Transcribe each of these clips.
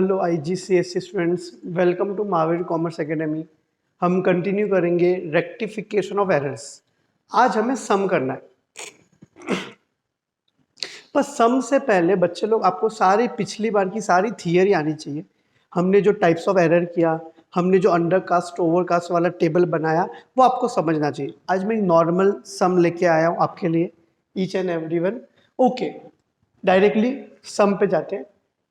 Hello IGCSE students, welcome to Mahavir commerce academy. हम continue करेंगे rectification of errors. आज हमें सम करना है, पर सम से पहले बच्चे लोग आपको सारी पिछली बार की सारी थियरी आनी चाहिए। हमने जो टाइप्स ऑफ एरर किया, हमने जो अंडरकास्ट ओवरकास्ट वाला टेबल बनाया, वो आपको समझना चाहिए। आज मैं एक नॉर्मल सम लेके आया हूँ आपके लिए, each and everyone. Okay, directly sum पे जाते हैं।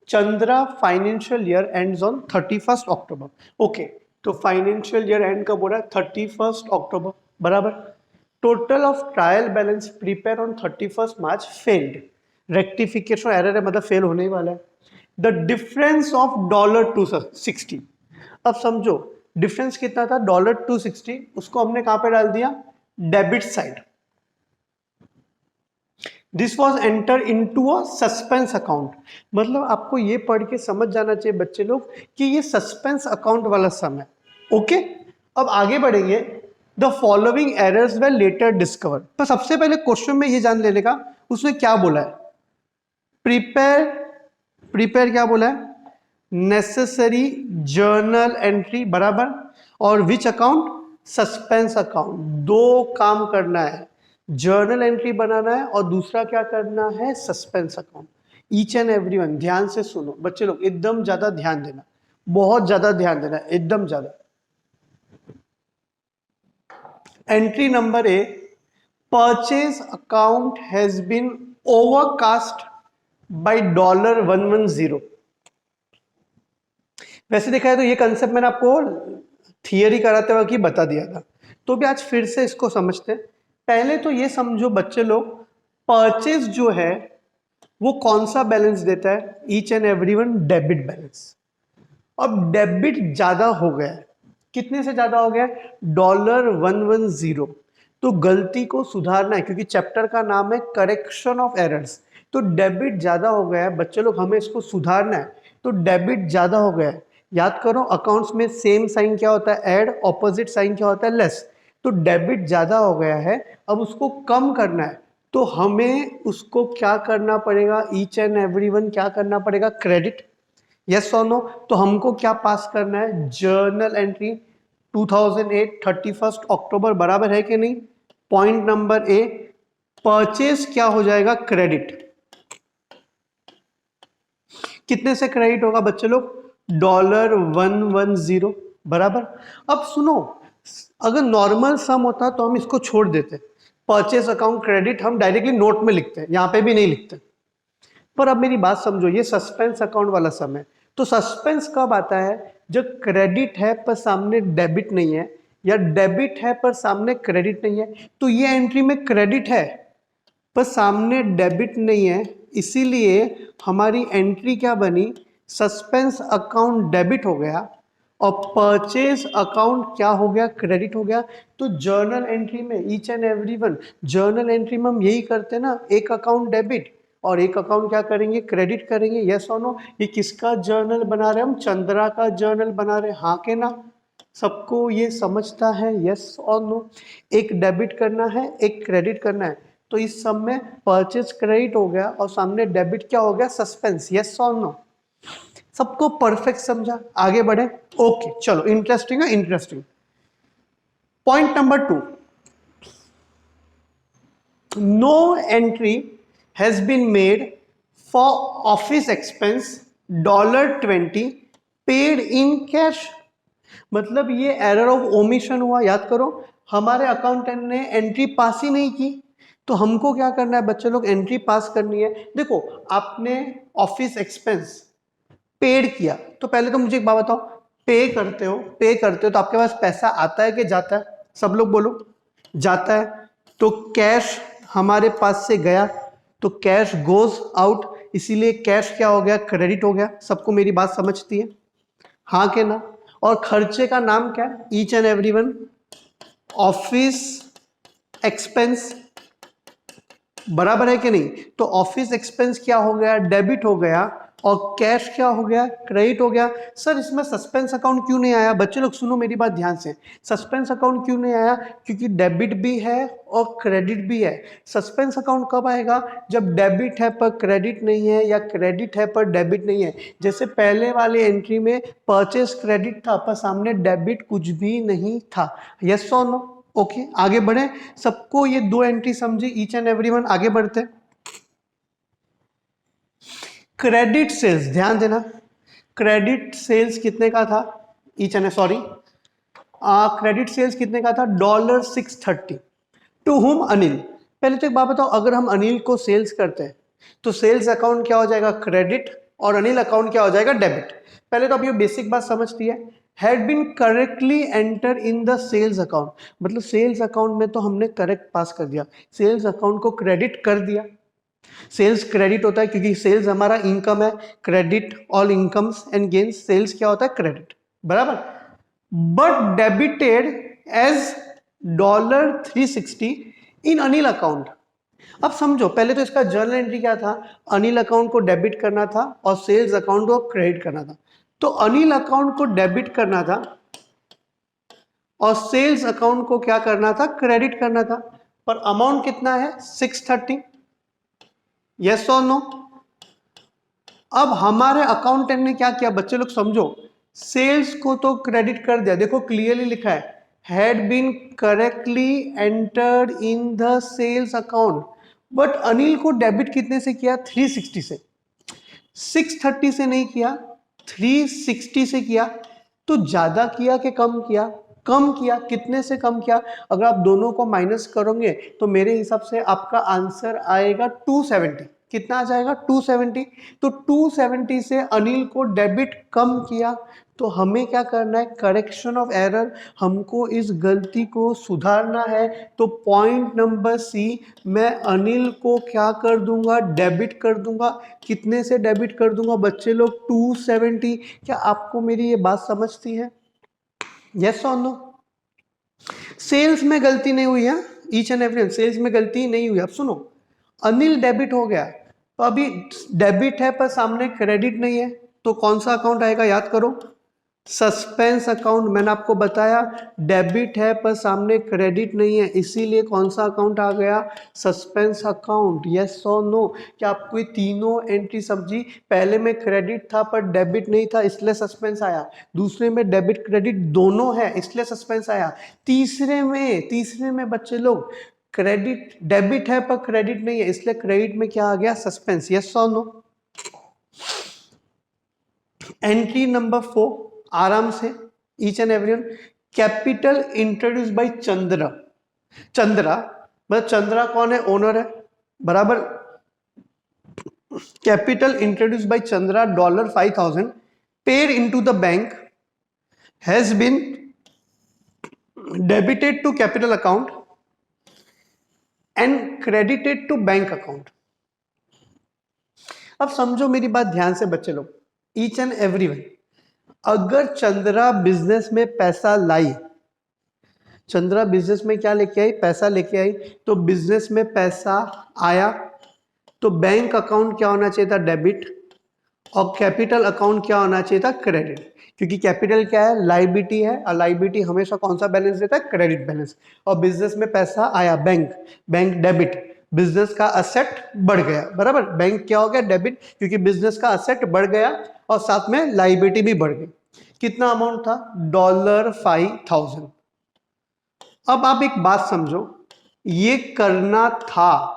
Chandra financial year ends on 31 October. Okay, तो फाइनेंशियल ईयर एंड कब हो रहा है? 31 अक्टूबर, बराबर। Total of trial balance prepare on 31 March failed. Rectification error है, मतलब फेल होने ही वाला है। The difference of $260। अब समझो डिफरेंस कितना था, $260। उसको हमने कहां पे डाल दिया? Debit side. This was enter in to a suspense account. मतलब आपको ये पढ़ के समझ जाना चाहिए बच्चे लोग कि ये सस्पेंस अकाउंट वाला सम है। ओके, अब आगे बढ़ेंगे। The following errors were later discover. तो सबसे पहले क्वेश्चन में ये जान लेने का उसने क्या बोला है। प्रिपेयर, प्रिपेयर क्या बोला है? नेसेसरी जर्नल एंट्री, बराबर। और विच अकाउंट? Suspense account. दो काम करना है, जर्नल एंट्री बनाना है और दूसरा क्या करना है? Suspense account. Each and everyone ध्यान से सुनो बच्चे लोग, एकदम ज्यादा ध्यान देना, बहुत ज्यादा ध्यान देना, एकदम ज्यादा। Entry number a, purchase account has been overcast by $110। वैसे देखा है तो ये कंसेप्ट मैंने आपको थियरी कराते वक्त ही बता दिया था, तो भी आज फिर से इसको समझते हैं। पहले तो ये समझो बच्चे लोग, परचेज जो है वो कौन सा बैलेंस देता है? Each and everyone debit balance. अब डेबिट ज्यादा हो गया है, कितने से ज्यादा हो गया है? $110। तो गलती को सुधारना है, क्योंकि चैप्टर का नाम है करेक्शन ऑफ एरर्स। तो डेबिट ज्यादा हो गया है बच्चे लोग, हमें इसको सुधारना है। तो डेबिट ज्यादा हो गया है, याद करो अकाउंट्स में सेम साइन क्या होता है? ऐड। ऑपोजिट साइन क्या होता है? लेस। तो डेबिट ज्यादा हो गया है, अब उसको कम करना है। तो हमें उसको क्या करना पड़ेगा? ईच एंड एवरीवन क्या करना पड़ेगा? क्रेडिट। यस और नो? तो हमको क्या पास करना है? जर्नल एंट्री 2008 31 अक्टूबर, बराबर है कि नहीं? पॉइंट नंबर ए, परचेज क्या हो जाएगा? क्रेडिट। कितने से क्रेडिट होगा बच्चे लोग? $110, बराबर। अब सुनो, अगर नॉर्मल सम होता तो हम इसको छोड़ देते, परचेज अकाउंट क्रेडिट हम डायरेक्टली नोट में लिखते हैं, यहां पे भी नहीं लिखते। पर अब मेरी बात समझो, ये सस्पेंस अकाउंट वाला सम है। तो सस्पेंस कब आता है? जब क्रेडिट है पर सामने डेबिट नहीं है, या डेबिट है पर सामने क्रेडिट नहीं है। तो ये एंट्री में क्रेडिट है पर सामने डेबिट नहीं है, इसीलिए हमारी एंट्री क्या बनी? सस्पेंस अकाउंट डेबिट हो गया और परचेज अकाउंट क्या हो गया? क्रेडिट हो गया। तो जर्नल एंट्री में each and everyone, journal entry में हम यही करते हैं ना, एक अकाउंट डेबिट और एक अकाउंट क्या करेंगे? क्रेडिट करेंगे। यस और नो? ये किसका जर्नल बना रहे हैं हम? चंद्रा का जर्नल बना रहे हैं, हाँ के ना? सबको ये समझता है? यस और नो? एक डेबिट करना है, एक क्रेडिट करना है। तो इस सब में परचेज क्रेडिट हो गया और सामने डेबिट क्या हो गया? सस्पेंस। यस और नो? सबको परफेक्ट समझा? आगे बढ़े? ओके चलो, इंटरेस्टिंग है, interesting. Point number 2, no entry has been made for office expense $20 paid in cash. मतलब ये एरर ऑफ ओमिशन हुआ। याद करो, हमारे अकाउंटेंट ने एंट्री पास ही नहीं की, तो हमको क्या करना है बच्चे लोग? एंट्री पास करनी है। देखो, आपने ऑफिस एक्सपेंस पेड किया, तो पहले तो मुझे एक बात बताओ, पे करते हो, पे करते हो तो आपके पास पैसा आता है कि जाता है? सब लोग बोलो, जाता है। तो कैश हमारे पास से गया, तो कैश गोज आउट, इसीलिए कैश क्या हो गया? क्रेडिट हो गया। सबको मेरी बात समझती है, हाँ के ना? और खर्चे का नाम क्या है? Each and everyone, office expense, बराबर है कि नहीं? तो ऑफिस एक्सपेंस क्या हो गया? डेबिट हो गया। और कैश क्या हो गया, क्रेडिट हो गया। सर इसमें सस्पेंस अकाउंट क्यों नहीं आया? बच्चे लोग सुनो मेरी बात ध्यान से, सस्पेंस अकाउंट क्यों नहीं आया? क्योंकि डेबिट भी है और क्रेडिट भी है। सस्पेंस अकाउंट कब आएगा? जब डेबिट है पर क्रेडिट नहीं है, या क्रेडिट है पर डेबिट नहीं है। जैसे पहले वाले एंट्री में परचेस क्रेडिट था पर सामने डेबिट कुछ भी नहीं था। यस और नो? ओके, आगे बढ़े। सबको ये दो एंट्री समझी ईच एंड एवरीवन? आगे बढ़ते। क्रेडिट सेल्स, ध्यान देना, क्रेडिट सेल्स कितने का था? Each and sorry, credit sales कितने का था? $630। To whom? अनिल। पहले तो एक बात बताओ, अगर हम अनिल को सेल्स करते हैं तो सेल्स अकाउंट क्या हो जाएगा? क्रेडिट, और अनिल अकाउंट क्या हो जाएगा? डेबिट। पहले तो आप ये बेसिक बात समझती है, had been correctly enter in the sales account, मतलब सेल्स अकाउंट में तो हमने करेक्ट पास कर दिया, सेल्स अकाउंट को क्रेडिट कर दिया। सेल्स क्रेडिट होता है क्योंकि सेल्स हमारा इनकम है, credit all incomes and gains, sales क्या होता है? क्रेडिट, बराबर। But debited as $360 in Anil account. अब समझो, पहले तो इसका जर्नल एंट्री क्या था? अनिल अकाउंट को डेबिट करना था और सेल्स अकाउंट को क्रेडिट करना था। तो अनिल अकाउंट को डेबिट करना था और सेल्स अकाउंट को क्या करना था? क्रेडिट करना था। पर अमाउंट कितना है? 630। यस और नो? अब हमारे अकाउंटेंट ने क्या किया? बच्चे लोग समझो, सेल्स को तो क्रेडिट कर दिया, देखो क्लियरली लिखा है had been correctly entered in the sales account. But Anil को डेबिट कितने से किया? 360 से। 630 से नहीं किया, 360 से किया। तो ज्यादा किया कि कम किया? कम किया। कितने से कम किया? अगर आप दोनों को माइनस करोगे तो मेरे हिसाब से आपका आंसर आएगा 270। कितना आ जाएगा? 270। तो 270 से अनिल को डेबिट कम किया। तो हमें क्या करना है? करेक्शन ऑफ एरर, हमको इस गलती को सुधारना है। तो पॉइंट नंबर सी, मैं अनिल को क्या कर दूंगा? डेबिट कर दूंगा। कितने से डेबिट कर दूंगा बच्चे लोग? 270। क्या आपको मेरी ये बात समझती है? यस और नो? सेल्स में गलती नहीं हुई है, ईच एंड एवरी, सेल्स में गलती नहीं हुई। अब सुनो, अनिल डेबिट हो गया, तो अभी डेबिट है पर सामने क्रेडिट नहीं है, तो कौन सा अकाउंट आएगा? याद करो, सस्पेंस अकाउंट। मैंने आपको बताया डेबिट है पर सामने क्रेडिट नहीं है, इसीलिए कौन सा अकाउंट आ गया? Suspense account. यस और नो? क्या आपको ये तीनों एंट्री समझी? पहले में क्रेडिट था पर डेबिट नहीं था, इसलिए सस्पेंस आया। दूसरे में डेबिट क्रेडिट दोनों है, इसलिए सस्पेंस आया। तीसरे में बच्चे लोग क्रेडिट, डेबिट है पर क्रेडिट नहीं है, इसलिए क्रेडिट में क्या आ गया? सस्पेंस। यस और नो? एंट्री नंबर 4, आराम से each and everyone, capital introduce by Chandra. Chandra मतलब चंद्रा कौन है? ओनर है, बराबर। Capital introduce by Chandra $5,000 paid into the bank has been debited to capital account and credited to bank account. अब समझो मेरी बात ध्यान से बच्चे लोग, ईच एंड एवरीवन, अगर चंद्रा बिजनेस में पैसा लाई, चंद्रा बिजनेस में क्या लेके आई? पैसा लेके आई। तो बिजनेस में पैसा आया तो बैंक अकाउंट क्या होना चाहिए था? डेबिट। और कैपिटल अकाउंट क्या होना चाहिए था? क्रेडिट। क्योंकि कैपिटल क्या है? लाइबिलिटी है, और लाइबिलिटी हमेशा कौन सा बैलेंस देता है? Credit balance. और बिजनेस में पैसा आया, बैंक डेबिट, बिजनेस का असेट बढ़ गया, बराबर। बैंक क्या हो गया? डेबिट, क्योंकि बिजनेस का असेट बढ़ गया और साथ में लाइबिलिटी भी बढ़ गई। कितना अमाउंट था? $5,000। अब आप एक बात समझो, ये करना था,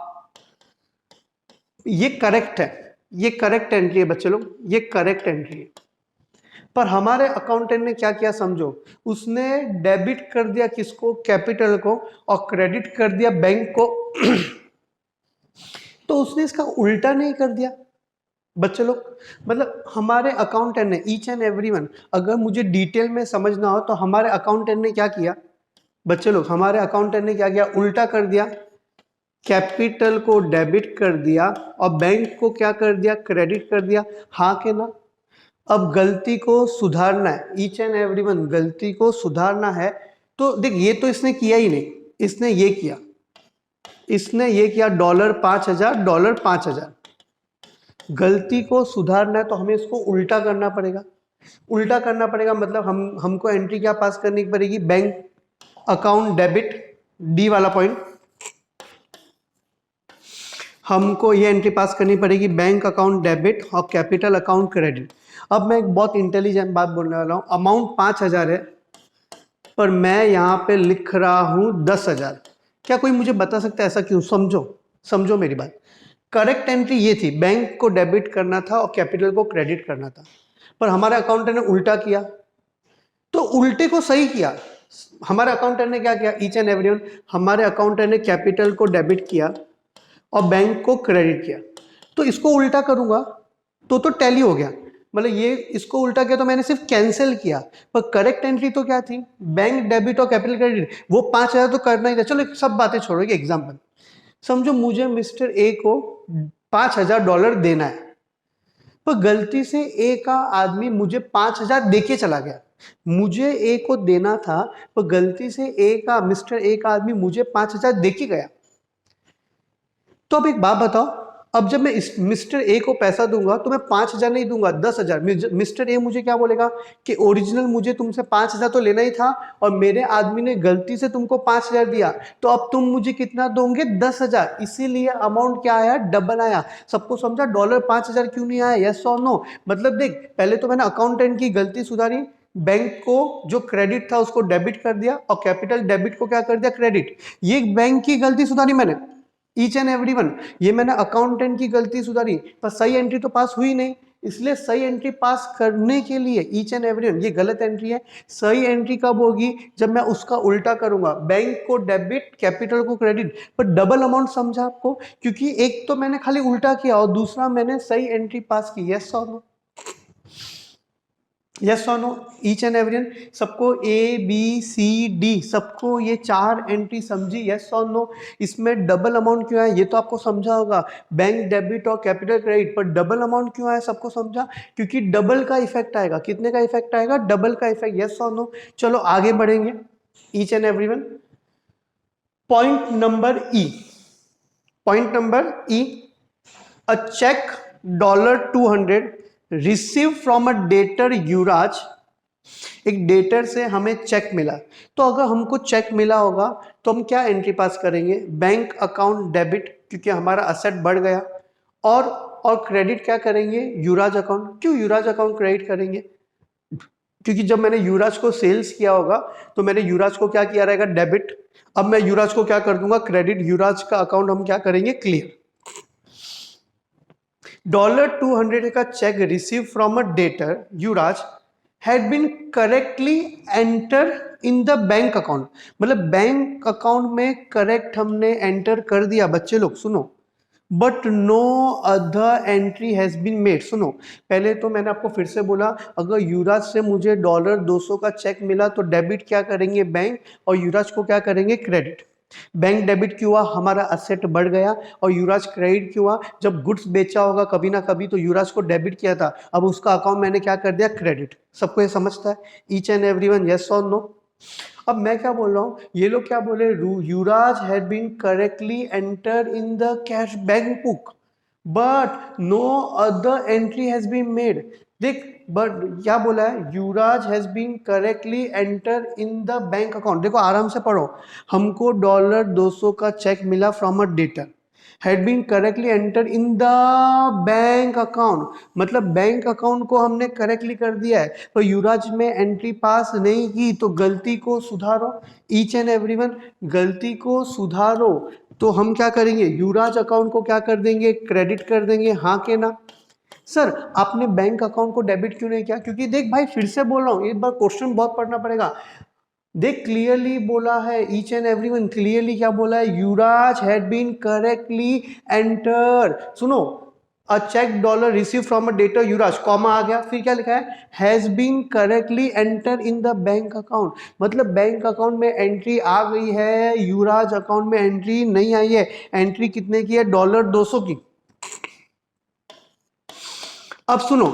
ये करेक्ट है, ये करेक्ट एंट्री है बच्चे लोग, ये करेक्ट एंट्री है। पर हमारे अकाउंटेंट ने क्या किया समझो, उसने डेबिट कर दिया किसको? कैपिटल को, और क्रेडिट कर दिया बैंक को। तो उसने इसका उल्टा नहीं कर दिया बच्चे लोग। मतलब हमारे अकाउंटेंट ने, ईच एंड एवरीवन, अगर मुझे डिटेल में समझना हो तो हमारे अकाउंटेंट ने क्या किया बच्चे लोग? हमारे अकाउंटेंट ने क्या किया? उल्टा कर दिया, कैपिटल को डेबिट कर दिया और बैंक को क्या कर दिया? क्रेडिट कर दिया। हाँ के ना? अब गलती को सुधारना है, ईच एंड एवरीवन, गलती को सुधारना है। तो देख, ये तो इसने किया ही नहीं, इसने ये किया, इसने ये किया $5,000, $5,000। गलती को सुधारना है तो हमें इसको उल्टा करना पड़ेगा। उल्टा करना पड़ेगा मतलब हमको एंट्री क्या पास करनी पड़ेगी, बैंक अकाउंट डेबिट, डी वाला पॉइंट, हमको ये एंट्री पास करनी पड़ेगी बैंक अकाउंट डेबिट और कैपिटल अकाउंट क्रेडिट। अब मैं एक बहुत इंटेलिजेंट बात बोलने वाला हूँ, अमाउंट 5,000 है पर मैं यहाँ पे लिख रहा हूँ 10,000। क्या कोई मुझे बता सकता है ऐसा क्यों? समझो मेरी बात। करेक्ट एंट्री ये थी, बैंक को डेबिट करना था और कैपिटल को क्रेडिट करना था, पर हमारे अकाउंटेंट ने उल्टा किया। तो उल्टे को सही किया। हमारे अकाउंटेंट ने क्या किया, ईच एंड एवरीवन, हमारे अकाउंटेंट ने कैपिटल को डेबिट किया और बैंक को क्रेडिट किया। तो इसको उल्टा करूंगा तो टैली हो गया, मतलब ये इसको उल्टा किया तो मैंने सिर्फ कैंसिल किया, पर करेक्ट एंट्री तो क्या थी, बैंक डेबिट और कैपिटल क्रेडिट, वो 5,000 तो करना ही था। चलो सब बातें छोड़ो, एग्जाम्पल समझो, मुझे मिस्टर ए को $5,000 देना है, पर गलती से ए का आदमी मुझे 5,000 देके चला गया। मुझे ए को देना था पर गलती से मिस्टर ए का आदमी मुझे 5,000 देके गया। तो अब एक बात बताओ, अब जब मैं मिस्टर ए को पैसा दूंगा तो मैं 5,000 नहीं दूंगा, 10,000। मिस्टर ए मुझे क्या बोलेगा कि ओरिजिनल मुझे तुमसे 5,000 तो लेना ही था और मेरे आदमी ने गलती से तुमको 5,000 दिया, तो अब तुम मुझे कितना दोगे, 10,000। इसीलिए अमाउंट क्या आया, डबल आया। सबको समझा $5,000 क्यों नहीं आया, यस और नो? मतलब देख, पहले तो मैंने अकाउंटेंट की गलती सुधारी, बैंक को जो क्रेडिट था उसको डेबिट कर दिया और कैपिटल डेबिट को क्या कर दिया, क्रेडिट। ये बैंक की गलती सुधारी मैंने, ईच एंड एवरीवन। ये मैंने अकाउंटेंट की गलती सुधारी, पर सही एंट्री तो पास हुई नहीं। इसलिए सही एंट्री पास करने के लिए ईच एंड एवरीवन, ये गलत एंट्री है। सही एंट्री कब होगी, जब मैं उसका उल्टा करूंगा, बैंक को डेबिट कैपिटल को क्रेडिट। पर डबल अमाउंट समझा आपको, क्योंकि एक तो मैंने खाली उल्टा किया और दूसरा मैंने सही एंट्री पास की। यस और नो, यस और नो, ईच एंड एवरीवन। सबको ए बी सी डी, सबको ये 4 एंट्री समझी, यस और नो? इसमें डबल अमाउंट क्यों है ये तो आपको समझा होगा, बैंक डेबिट और कैपिटल क्रेडिट, पर डबल अमाउंट क्यों है सबको समझा, क्योंकि डबल का इफेक्ट आएगा। कितने का इफेक्ट आएगा, डबल का इफेक्ट, यस और नो? चलो आगे बढ़ेंगे, each and everyone. Point number E, point number E, a cheque $200 receive from a debtor Yuvraj. एक डेटर से हमें चेक मिला, तो अगर हमको चेक मिला होगा तो हम क्या एंट्री पास करेंगे, बैंक अकाउंट डेबिट, क्योंकि हमारा असेट बढ़ गया, और क्रेडिट क्या करेंगे, युवराज अकाउंट। क्यों युवराज अकाउंट क्रेडिट करेंगे, क्योंकि जब मैंने युवराज को सेल्स किया होगा तो मैंने युवराज को क्या किया रहेगा, डेबिट। अब मैं युवराज को क्या कर दूंगा, क्रेडिट। युवराज का अकाउंट हम क्या करेंगे, क्लियर। $200 का cheque receive from a debtor Yuvraj had been correctly enter in the bank account, मतलब बैंक अकाउंट में करेक्ट हमने एंटर कर दिया। बच्चे लोग सुनो, but no other entry has been made. सुनो, पहले तो मैंने आपको फिर से बोला, अगर युवराज से मुझे $200 का चेक मिला तो डेबिट क्या करेंगे, बैंक, और युवराज को क्या करेंगे, क्रेडिट। बैंक डेबिट क्यों हुआ, हमारा असेट बढ़ गया, और युवराज क्रेडिट क्यों हुआ, जब गुड्स बेचा होगा कभी ना कभी तो युवराज को डेबिट किया था, अब उसका अकाउंट मैंने क्या कर दिया, क्रेडिट। सबको ये समझता है, ईच एंड एवरीवन, यस और नो? अब मैं क्या बोल रहा हूँ, ये लोग क्या बोले, Yuvraj had been correctly enter in the cash bank book but no other entry has been made. देख, बट क्या बोला है, Yuvraj has been correctly enter in the bank account. देखो आराम से पढ़ो, हमको $200 का चेक मिला from a debtor, had been correctly enter in the bank account, मतलब बैंक अकाउंट को हमने करेक्टली कर दिया है, तो युवराज में एंट्री पास नहीं की, तो गलती को सुधारो। ईच एंड एवरीवन, गलती को सुधारो। तो हम क्या करेंगे, युवराज अकाउंट को क्या कर देंगे, क्रेडिट कर देंगे, हाँ के ना? सर आपने बैंक अकाउंट को डेबिट क्यों नहीं किया, क्योंकि देख भाई, फिर से बोल रहा हूँ, एक बार क्वेश्चन बहुत पढ़ना पड़ेगा। देख क्लियरली बोला है, ईच एंड एवरीवन क्लियरली क्या बोला है, Yuvraj had been correctly enter. सुनो, a cheque dollar receive from a debtor Yuvraj, comma आ गया, फिर क्या लिखा है, has been correctly enter in the bank account, मतलब बैंक अकाउंट में एंट्री आ गई है, युवराज अकाउंट में एंट्री नहीं आई है। एंट्री कितने की है, $200 की। अब सुनो,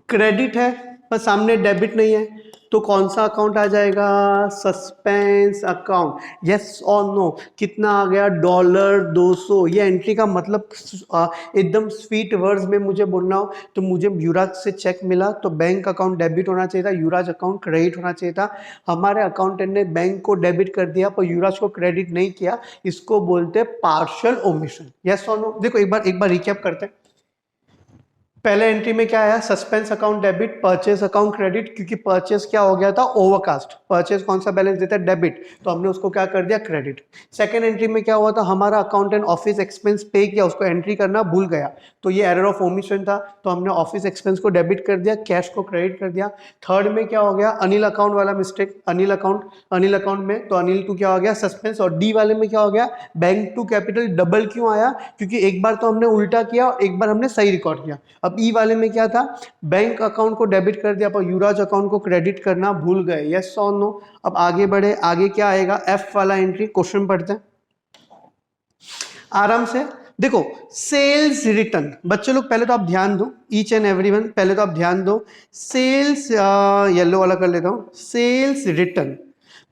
क्रेडिट है पर सामने डेबिट नहीं है, तो कौन सा अकाउंट आ जाएगा? Suspense account. यस और नो? कितना आ गया? $200। ये एंट्री का मतलब एकदम स्वीट वर्ड्स में मुझे बोलना हो तो मुझे युवराज से चेक मिला तो बैंक अकाउंट डेबिट होना चाहिए था, युवराज अकाउंट क्रेडिट होना चाहिए था। हमारे अकाउंटेंट ने बैंक को डेबिट कर दिया पर युवराज को क्रेडिट नहीं किया, इसको बोलते हैं पार्शियल ओमिशन। यस और नो? देखो एक बार रिकैप करते हैं। पहले एंट्री में क्या आया? Suspense account debit, purchase account credit, क्योंकि परचेस क्या हो गया था? ओवरकास्ट। परचेस कौन सा बैलेंस देता है? डेबिट, तो हमने उसको क्या कर दिया? क्रेडिट। सेकंड एंट्री में क्या हुआ था? हमारा अकाउंटेंट ऑफिस एक्सपेंस पे किया, उसको एंट्री करना भूल गया, तो ये एरर ऑफ ओमिशन था, तो हमने ऑफिस एक्सपेंस को डेबिट कर दिया, कैश को क्रेडिट कर दिया। थर्ड में क्या हो गया? अनिल अकाउंट वाला मिस्टेक, अनिल अकाउंट में, तो अनिल टू क्या हो गया? सस्पेंस। और डी वाले में क्या हो गया? बैंक टू कैपिटल डबल क्यों आया? क्योंकि एक बार तो हमने उल्टा किया और एक बार हमने सही रिकॉर्ड किया। अब ई वाले में क्या था? बैंक अकाउंट को डेबिट कर दिया पर युवराज अकाउंट को क्रेडिट करना भूल गए। यस और नो? अब आगे बढ़े, आगे क्या आएगा? एफ वाला एंट्री। क्वेश्चन पढ़ते हैं आराम से। देखो सेल्स रिटर्न, बच्चे लोग पहले तो आप ध्यान दो, ईच एंड एवरीवन पहले तो आप ध्यान दो। सेल्स, येलो वाला कर लेता हूं, सेल्स रिटर्न।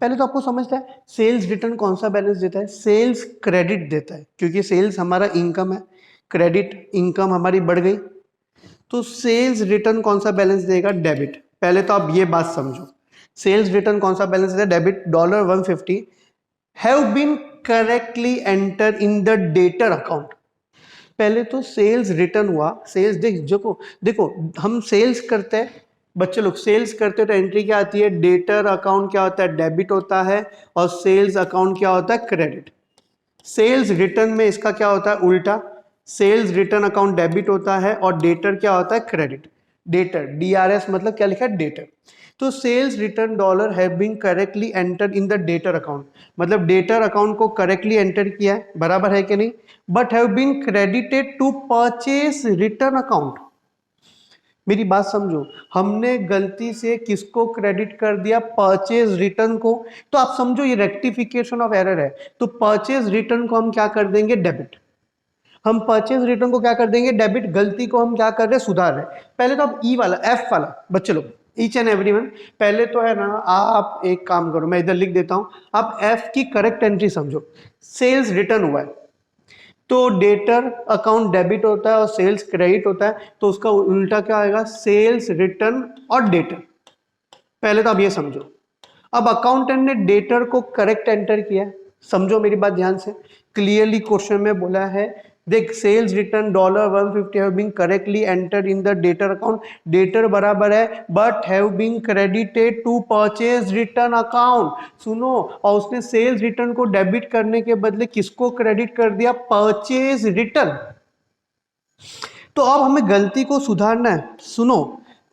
पहले तो आपको समझता है सेल्स रिटर्न कौन सा बैलेंस देता है? सेल्स क्रेडिट देता है, क्योंकि सेल्स हमारा इनकम है, क्रेडिट इनकम हमारी बढ़ गई, तो सेल्स रिटर्न कौन सा बैलेंस देगा? डेबिट। पहले तो आप ये बात समझो, सेल्स रिटर्न कौन सा बैलेंस देगा? Debit. $150 have been correctly enter in the debtor account. पहले तो सेल्स रिटर्न हुआ, सेल्स देखो हम सेल्स करते हैं, बच्चे लोग सेल्स करते हैं तो एंट्री क्या आती है? डेटर अकाउंट क्या होता है? डेबिट होता है, और सेल्स अकाउंट क्या होता है? क्रेडिट। सेल्स रिटर्न में इसका क्या होता है? उल्टा, सेल्स रिटर्न अकाउंट डेबिट होता है और डेटर क्या होता है? क्रेडिट। डेटर, डीआरएस मतलब क्या लिखा है? डेटर। तो sales return dollar have been correctly enter in the debtor account, मतलब डेटर अकाउंट को करेक्टली एंटर किया है, बराबर है कि नहीं? But have been credited to purchase return account. मेरी बात समझो, हमने गलती से किसको क्रेडिट कर दिया? परचेज रिटर्न को। तो आप समझो ये रेक्टिफिकेशन ऑफ एरर है, तो परचेज रिटर्न को हम क्या कर देंगे? डेबिट। हम परचेज रिटर्न को क्या कर देंगे? डेबिट। गलती को हम क्या कर रहे हैं? सुधार रहे हैं। पहले तो आप ई वाला, एफ वाला, बच्चे लोग ईच एंड एवरीवन, पहले तो है ना, आप एक काम करो, मैं इधर लिख देता हूं, आप एफ की करेक्ट एंट्री समझो। सेल्स रिटर्न हुआ है तो डेटर अकाउंट डेबिट होता है और सेल्स क्रेडिट होता है, तो उसका उल्टा क्या आएगा? सेल्स रिटर्न और डेटर। पहले तो आप ये समझो। अब अकाउंटेंट ने डेटर को करेक्ट एंटर किया है, समझो मेरी बात ध्यान से, क्लियरली क्वेश्चन में बोला है, देख sales return $150 have been correctly entered in the debtor account, debtor बराबर है but have been credited to purchase return account. सुनो, और उसने सेल्स रिटर्न को डेबिट करने के बदले किसको क्रेडिट कर दिया? Purchase return. तो अब हमें गलती को सुधारना है। सुनो,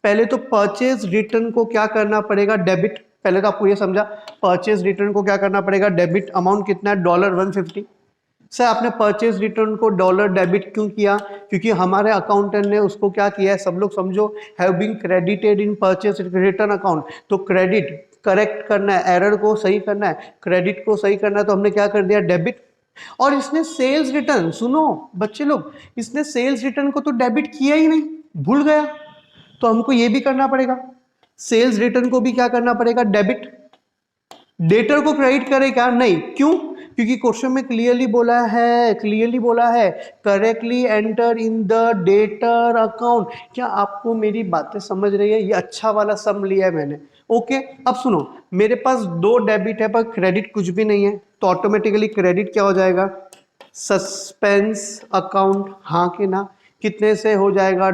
पहले तो परचेज रिटर्न को क्या करना पड़ेगा? डेबिट। पहले तो आपको ये समझा, परचेज रिटर्न को क्या करना पड़ेगा? डेबिट। अमाउंट कितना है? $150। सर आपने परचेज रिटर्न को डॉलर डेबिट क्यों किया? क्योंकि हमारे अकाउंटेंट ने उसको क्या किया है? सब लोग समझो, have been credited in purchase return account, तो क्रेडिट करेक्ट करना है, एरर को सही करना है, क्रेडिट को सही करना है, तो हमने क्या कर दिया? डेबिट। और इसने सेल्स रिटर्न, सुनो बच्चे लोग, इसने सेल्स रिटर्न को तो डेबिट किया ही नहीं, भूल गया, तो हमको ये भी करना पड़ेगा, सेल्स रिटर्न को भी क्या करना पड़ेगा? डेबिट। डेटर को क्रेडिट करे क्या? नहीं। क्यों? क्योंकि क्वेश्चन में क्लियरली बोला है correctly enter in the debtor account. क्या आपको मेरी बातें समझ रही है? ये अच्छा वाला सम लिया है मैंने। ओके, अब सुनो, मेरे पास 2 डेबिट है पर क्रेडिट कुछ भी नहीं है, तो ऑटोमेटिकली क्रेडिट क्या हो जाएगा? सस्पेंस अकाउंट, हाँ कि ना? कितने से हो जाएगा?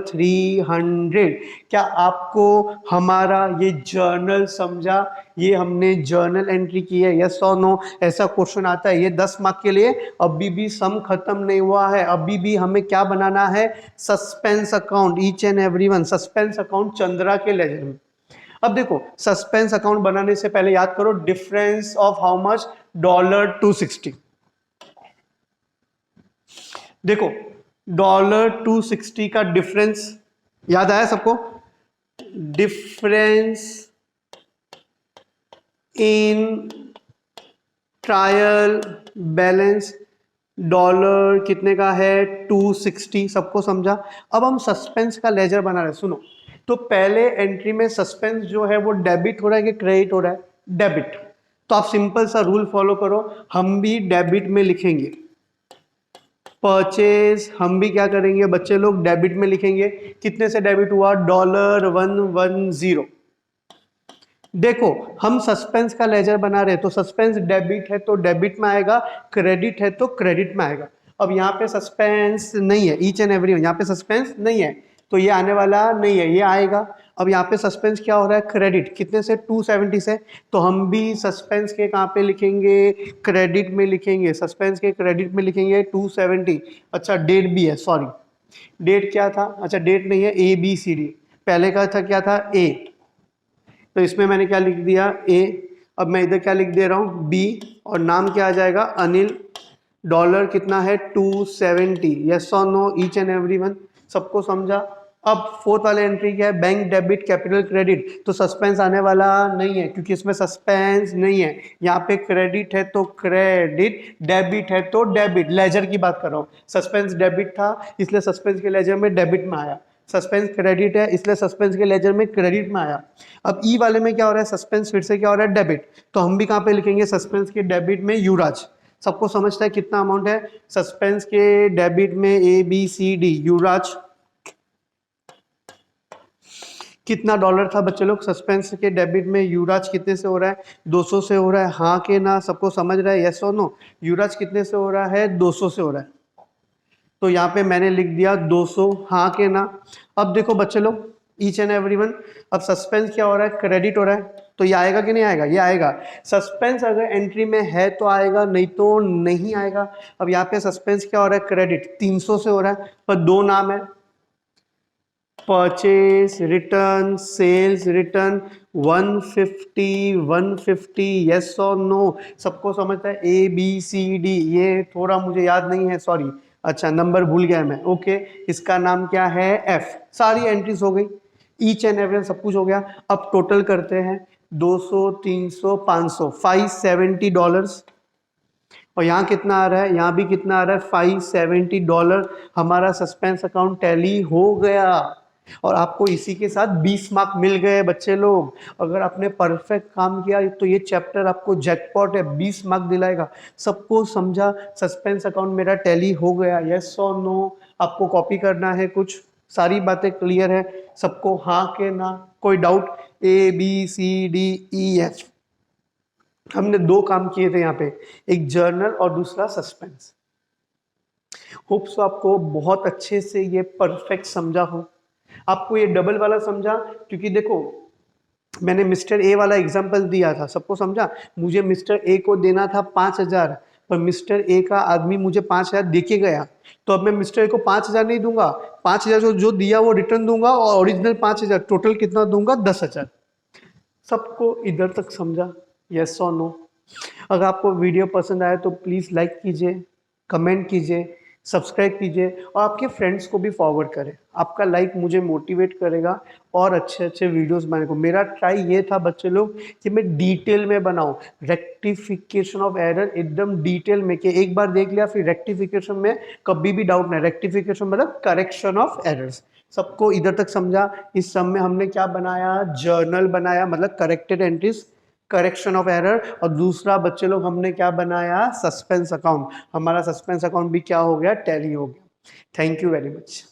$300। क्या आपको हमारा ये जर्नल समझा? ये हमने जर्नल एंट्री की है, यस और नो? ऐसा क्वेश्चन आता है, ये 10 मार्क के लिए। अभी भी सम खत्म नहीं हुआ है, अभी भी हमें क्या बनाना है? Suspense account. Each and everyone, suspense account Chandra के लेजर में। अब देखो, सस्पेंस अकाउंट बनाने से पहले याद करो डिफरेंस ऑफ हाउ मच? $260। देखो $260 का डिफरेंस याद आया सबको? Difference in trial balance dollar कितने का है? 260। सबको समझा? अब हम सस्पेंस का लेजर बना रहे, सुनो, तो पहले एंट्री में सस्पेंस जो है वो डेबिट हो रहा है कि क्रेडिट हो रहा है? डेबिट। तो आप सिंपल सा रूल फॉलो करो, हम भी डेबिट में लिखेंगे। परचेज हम भी क्या करेंगे बच्चे लोग? डेबिट में लिखेंगे। कितने से डेबिट हुआ? $110। देखो हम सस्पेंस का लेजर बना रहे हैं, तो सस्पेंस डेबिट है तो डेबिट में आएगा, क्रेडिट है तो क्रेडिट में आएगा। अब यहाँ पे सस्पेंस नहीं है, ईच एंड एवरी, यहाँ पे सस्पेंस नहीं है तो ये आने वाला नहीं है, ये आएगा। अब यहाँ पे सस्पेंस क्या हो रहा है? क्रेडिट। कितने से? 270 से। तो हम भी सस्पेंस के कहाँ पे लिखेंगे? क्रेडिट में लिखेंगे। सस्पेंस के क्रेडिट में लिखेंगे 270। अच्छा डेट भी है, सॉरी डेट क्या था? अच्छा डेट नहीं है, ABCD। पहले का था क्या था? A। तो इसमें मैंने क्या लिख दिया? A। अब मैं इधर क्या लिख दे रहा हूँ? B। और नाम क्या आ जाएगा? अनिल। डॉलर कितना है? 270। यस और नो ईच एंड एवरीवन? सबको समझा? अब फोर्थ वाले एंट्री क्या है? Bank debit capital credit. तो सस्पेंस आने वाला नहीं है क्योंकि इसमें सस्पेंस नहीं है। यहाँ पे क्रेडिट है तो क्रेडिट, डेबिट है तो डेबिट। लेजर की बात कर रहा हूँ, सस्पेंस डेबिट था इसलिए सस्पेंस के लेजर में डेबिट में आया, सस्पेंस क्रेडिट है इसलिए सस्पेंस के लेजर में क्रेडिट में आया। अब ई वाले में क्या हो रहा है? सस्पेंस फिर से क्या हो रहा है? डेबिट। तो हम भी कहाँ पे लिखेंगे? सस्पेंस के डेबिट में युवराज। सबको समझता है कितना अमाउंट है? सस्पेंस के डेबिट में ABCD युवराज। कितना डॉलर था बच्चे लोग? सस्पेंस के डेबिट में युवराज कितने से हो रहा है? 200 से हो रहा है। हाँ के ना? सबको समझ रहा है? यस और नो? युवराज कितने से हो रहा है? 200 से हो रहा है। तो यहाँ पे मैंने लिख दिया 200। हाँ के ना? अब देखो बच्चे लोग, ईच एंड एवरीवन, अब सस्पेंस क्या हो रहा है? क्रेडिट हो रहा है। तो ये आएगा कि नहीं आएगा? ये आएगा। सस्पेंस अगर एंट्री में है तो आएगा, नहीं तो नहीं आएगा। अब यहाँ पे सस्पेंस क्या हो रहा है? क्रेडिट 300 से हो रहा है, पर दो नाम है, purchase return, sales return. 150 yes और नो? सबको समझता है? ABCD। ये थोड़ा मुझे याद नहीं है, सॉरी। अच्छा नंबर भूल गया मैं। ओके इसका नाम क्या है? F। सारी एंट्रीज हो गई, ईच एंड एवरी सब कुछ हो गया। अब टोटल करते हैं, 200 300 500, $570। और यहाँ कितना आ रहा है? यहाँ भी कितना आ रहा है? $570। हमारा सस्पेंस अकाउंट टैली हो गया और आपको इसी के साथ 20 मार्क मिल गए बच्चे लोग। अगर आपने परफेक्ट काम किया तो ये चैप्टर आपको जैकपॉट है, 20 मार्क दिलाएगा। सबको समझा? सस्पेंस अकाउंट मेरा टैली हो गया, यस और नो? आपको कॉपी करना है कुछ? सारी बातें क्लियर है सबको? हाँ के ना? कोई डाउट? ABCDEF। हमने दो काम किए थे यहाँ पे, एक जर्नल और दूसरा सस्पेंस। होप्स आपको बहुत अच्छे से ये परफेक्ट समझा हो। आपको ये डबल वाला समझा क्योंकि देखो मैंने मिस्टर ए वाला एग्जांपल दिया था, सबको समझा? मुझे मिस्टर ए को देना था 5,000, पर मिस्टर ए का आदमी मुझे 5,000 दे के गया, तो अब मैं मिस्टर ए को 5,000 नहीं दूंगा, 5,000 जो दिया वो रिटर्न दूंगा और ओरिजिनल 5,000, टोटल कितना दूंगा? 10,000। सबको इधर तक समझा? यस और नो? अगर आपको वीडियो पसंद आए तो प्लीज़ लाइक कीजिए, कमेंट कीजिए, सब्सक्राइब कीजिए और आपके फ्रेंड्स को भी फॉरवर्ड करें। आपका लाइक मुझे मोटिवेट करेगा और अच्छे अच्छे वीडियोस बनाने को। मेरा ट्राई ये था बच्चे लोग कि मैं डिटेल में बनाऊं, रेक्टिफिकेशन ऑफ एरर एकदम डिटेल में, कि एक बार देख लिया फिर रेक्टिफिकेशन में कभी भी डाउट नहीं। रेक्टिफिकेशन मतलब करेक्शन ऑफ एरर्स। सबको इधर तक समझा? इस सब में हमने क्या बनाया? जर्नल बनाया, मतलब corrected entries, correction of error. और दूसरा बच्चे लोग हमने क्या बनाया? Suspense account. हमारा सस्पेंस अकाउंट भी क्या हो गया? टैली हो गया। Thank you very much.